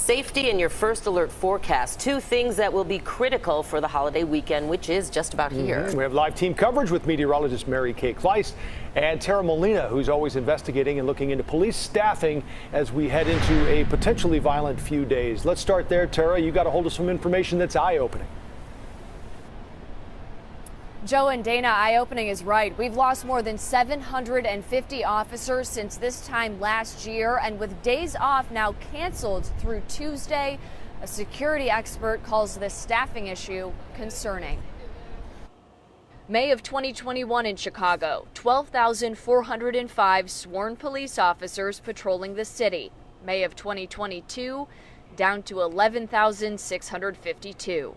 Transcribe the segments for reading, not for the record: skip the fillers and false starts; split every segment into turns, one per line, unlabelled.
Safety and your first alert forecast. Two things that will be critical for the holiday weekend, which is just about here.
We have live team coverage with meteorologist Mary Kay Kleist and Tara Molina, who's always investigating and looking into police staffing as we head into a potentially violent few days. Let's start there, Tara. You got a hold of some information that's eye-opening.
Joe and Dana, eye-opening is right. We've lost more than 750 officers since this time last year, and with days off now canceled through Tuesday, a security expert calls this staffing issue concerning. May of 2021 in Chicago, 12,405 sworn police officers patrolling the city. May of 2022, down to 11,652.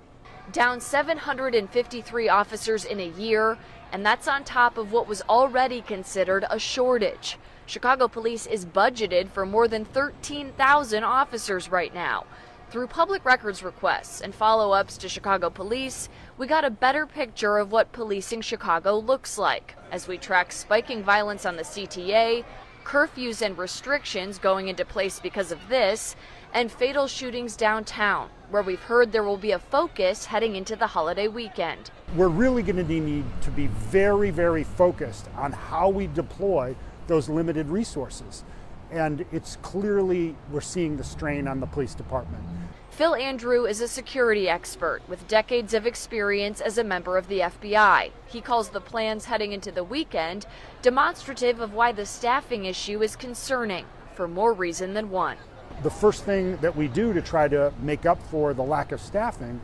Down 753 officers in a year, and that's on top of what was already considered a shortage. Chicago Police is budgeted for more than 13,000 officers right now. Through public records requests and follow-ups to Chicago Police, we got a better picture of what policing Chicago looks like as we track spiking violence on the CTA, curfews and restrictions going into place because of this, and fatal shootings downtown, where we've heard there will be a focus heading into the holiday weekend.
We're really going to need to be very, very focused on how we deploy those limited resources. And it's clearly, we're seeing the strain on the police department.
Phil Andrew is a security expert with decades of experience as a member of the FBI. He calls the plans heading into the weekend demonstrative of why the staffing issue is concerning, for more reason than one.
The first thing that we do to try to make up for the lack of staffing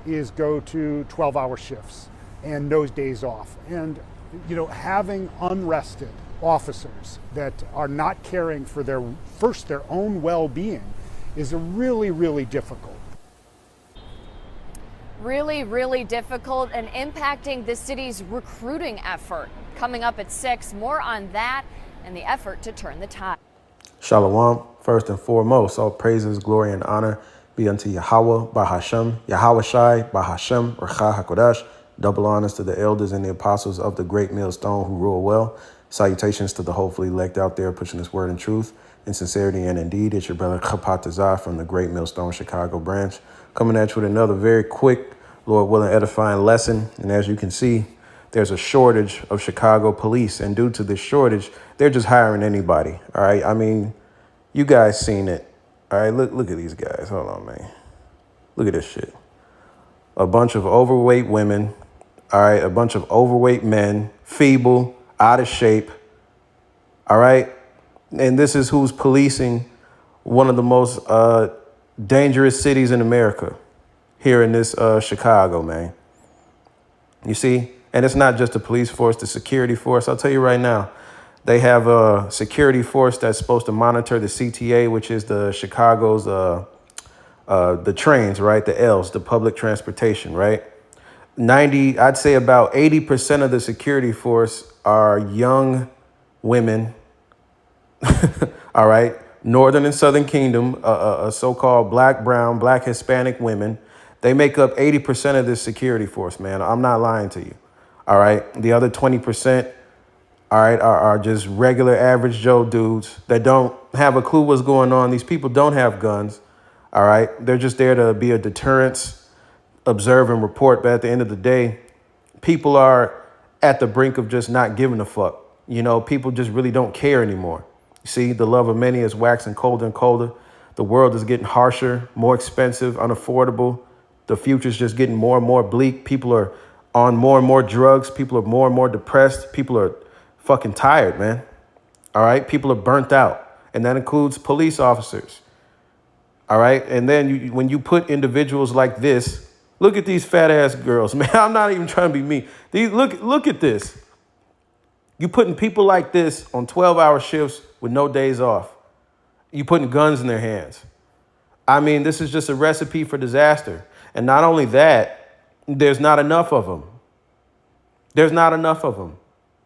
is go to 12-hour shifts and those days off. And, having unrested officers that are not caring for their own well-being is really, really difficult.
Really, really difficult and impacting the city's recruiting effort. Coming up at 6, more on that and the effort to turn the tide.
Shalom. First and foremost, all praises, glory, and honor be unto Yahweh, Bahashem, Yahweh Shai, Bahashem, Recha HaKodesh. Double honors to the elders and the apostles of the great millstone who rule well. Salutations to the hopefully elect out there pushing this word in truth, in sincerity, and indeed. It's your brother Chapat Azar from the great millstone Chicago branch, coming at you with another very quick, Lord willing, edifying lesson. And as you can see, there's a shortage of Chicago police. And due to this shortage, they're just hiring anybody. All right. I mean, you guys seen it. All right. Look at these guys. Hold on, man. Look at this shit. A bunch of overweight women. All right. A bunch of overweight men, feeble, out of shape. All right. And this is who's policing one of the most dangerous cities in America here in this Chicago, man. You see? And it's not just the police force, the security force. I'll tell you right now, they have a security force that's supposed to monitor the CTA, which is the Chicago's, the trains, right? The L's, the public transportation, right? I'd say about 80% of the security force are young women, all right? Northern and Southern Kingdom, so-called black, brown, black, Hispanic women. They make up 80% of this security force, man. I'm not lying to you. All right. The other 20%, all right, are just regular average Joe dudes that don't have a clue what's going on. These people don't have guns. All right. They're just there to be a deterrence, observe and report. But at the end of the day, people are at the brink of just not giving a fuck. People just really don't care anymore. You see, the love of many is waxing colder and colder. The world is getting harsher, more expensive, unaffordable. The future's just getting more and more bleak. People are on more and more drugs. People are more and more depressed. People are fucking tired, man. All right. People are burnt out. And that includes police officers. All right. And then when you put individuals like this, look at these fat ass girls, man. I'm not even trying to be mean. Look at this. You putting people like this on 12-hour shifts with no days off. You putting guns in their hands. I mean, this is just a recipe for disaster. And not only that, there's not enough of them. There's not enough of them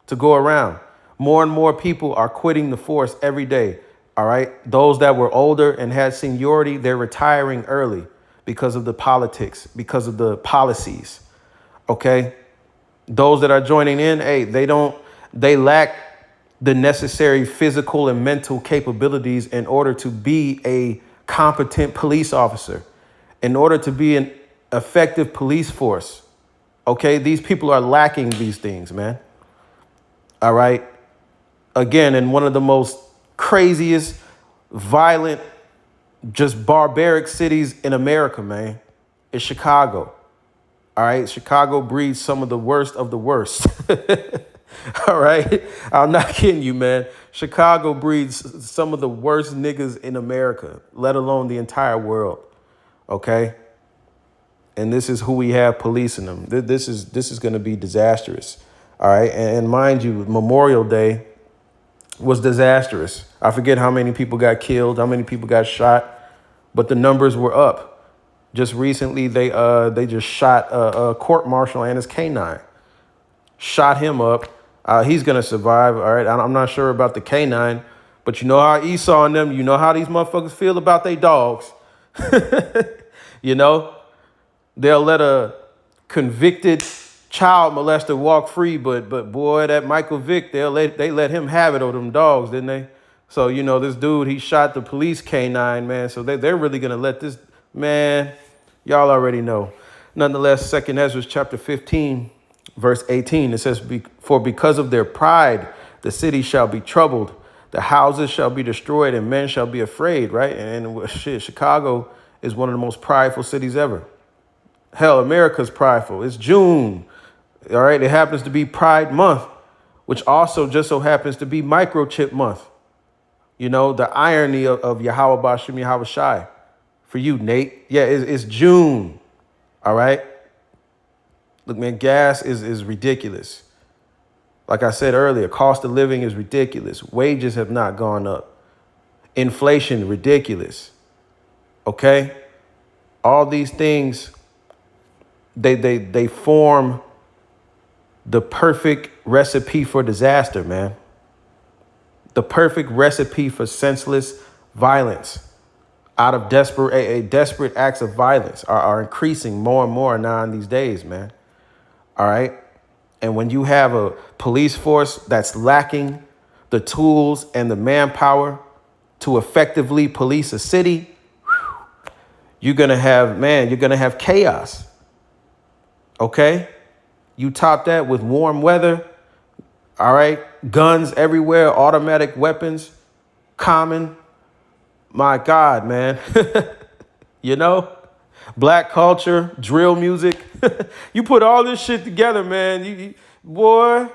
to go around. More and more people are quitting the force every day. All right. Those that were older and had seniority, they're retiring early because of the politics, because of the policies. OK, those that are joining in, hey, they lack the necessary physical and mental capabilities in order to be a competent police officer. In order to be an effective police force, okay, these people are lacking these things, man. All right. Again, in one of the most craziest, violent, just barbaric cities in America, man, is Chicago. All right. Chicago breeds some of the worst of the worst. All right. I'm not kidding you, man. Chicago breeds some of the worst niggas in America, let alone the entire world. OK. And this is who we have policing them. This is going to be disastrous. All right. And mind you, Memorial Day was disastrous. I forget how many people got killed, how many people got shot, but the numbers were up. Just recently, they just shot a court martial and his canine. Shot him up. He's going to survive. All right. I'm not sure about the canine, but you know how Esau and them, you know how these motherfuckers feel about their dogs. You know, they'll let a convicted child molester walk free, but boy, that Michael Vick, they let him have it over them dogs, didn't they? So, you know, this dude, he shot the police canine, man. So they're really going to let this, man, y'all already know. Nonetheless, 2 Ezra chapter 15, verse 18, it says, for because of their pride, the city shall be troubled. The houses shall be destroyed and men shall be afraid, right? And shit, Chicago is one of the most prideful cities ever. Hell, America's prideful. It's June. All right. It happens to be Pride Month, which also just so happens to be Microchip Month. You know, the irony of Yahweh Bashim Yahweh Shai. For you, Nate. Yeah, it's June. All right. Look, man, gas is ridiculous. Like I said earlier, cost of living is ridiculous. Wages have not gone up. Inflation, ridiculous. OK, all these things, they form the perfect recipe for disaster, man. The perfect recipe for senseless violence out of desperate acts of violence are increasing more and more now in these days, man. All right. And when you have a police force that's lacking the tools and the manpower to effectively police a city, you're going to have chaos. OK, you top that with warm weather. All right. Guns everywhere, automatic weapons, common. My God, man. You know, black culture, drill music. You put all this shit together, man. Boy,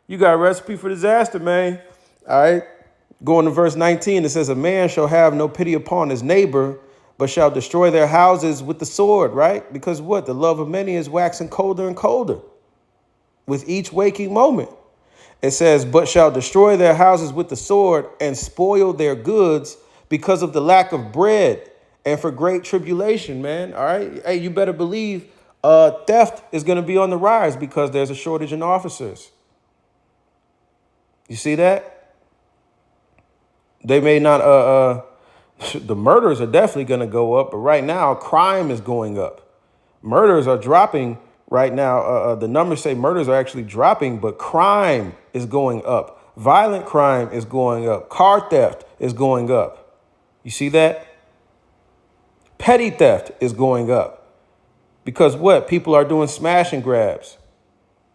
you got a recipe for disaster, man. All right. Going to verse 19, it says, a man shall have no pity upon his neighbor, but shall destroy their houses with the sword, right? Because what? The love of many is waxing colder and colder with each waking moment. It says, but shall destroy their houses with the sword and spoil their goods because of the lack of bread and for great tribulation, man. All right. Hey, you better believe theft is going to be on the rise because there's a shortage in officers. You see that? They may not, the murders are definitely going to go up, but right now crime is going up. Murders are dropping right now. The numbers say murders are actually dropping, but crime is going up. Violent crime is going up. Car theft is going up. You see that? Petty theft is going up because what? People are doing smash and grabs.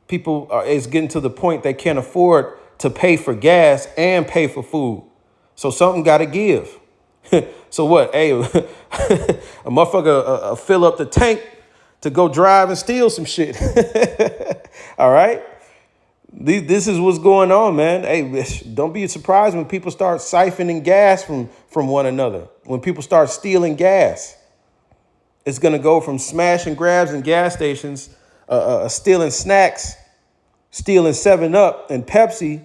People it's getting to the point they can't afford to pay for gas and pay for food. So something got to give. So what? Hey, a motherfucker fill up the tank to go drive and steal some shit. All right. This is what's going on, man. Hey, don't be surprised when people start siphoning gas from one another. When people start stealing gas, it's going to go from smash and grabs in gas stations, stealing snacks, stealing 7-Up and Pepsi.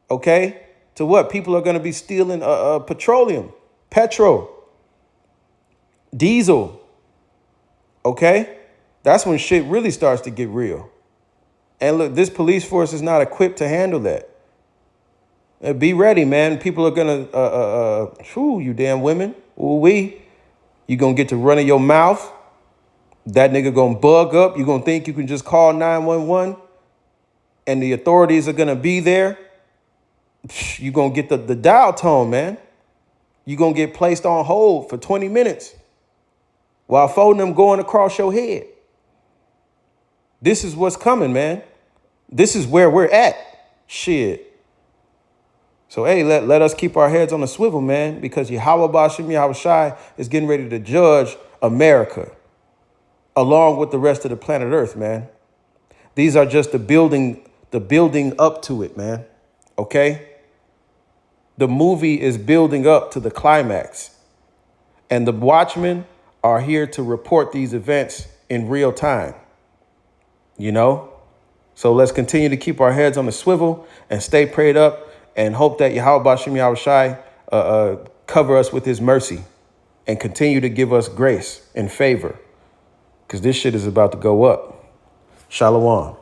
OK, to what? People are going to be stealing petroleum, petrol, diesel. OK, that's when shit really starts to get real. And look, this police force is not equipped to handle that. Be ready, man. People are going to, you damn women. Ooh-wee. You're going to get to running your mouth. That nigga going to bug up. You're going to think you can just call 911 and the authorities are going to be there. You're going to get the dial tone, man. you're going to get placed on hold for 20 minutes while folding them going across your head. This is what's coming, man. This is where we're at. Shit. So, hey, let us keep our heads on the swivel, man, because Yahweh Ba'ashem Yahweh Shai is getting ready to judge America along with the rest of the planet Earth, man. These are just the building up to it, man. Okay? The movie is building up to the climax. And the watchmen are here to report these events in real time. You know? So let's continue to keep our heads on the swivel and stay prayed up and hope that Yahweh Ba'ashem Yahweh Shai cover us with his mercy and continue to give us grace and favor, because this shit is about to go up. Shalom.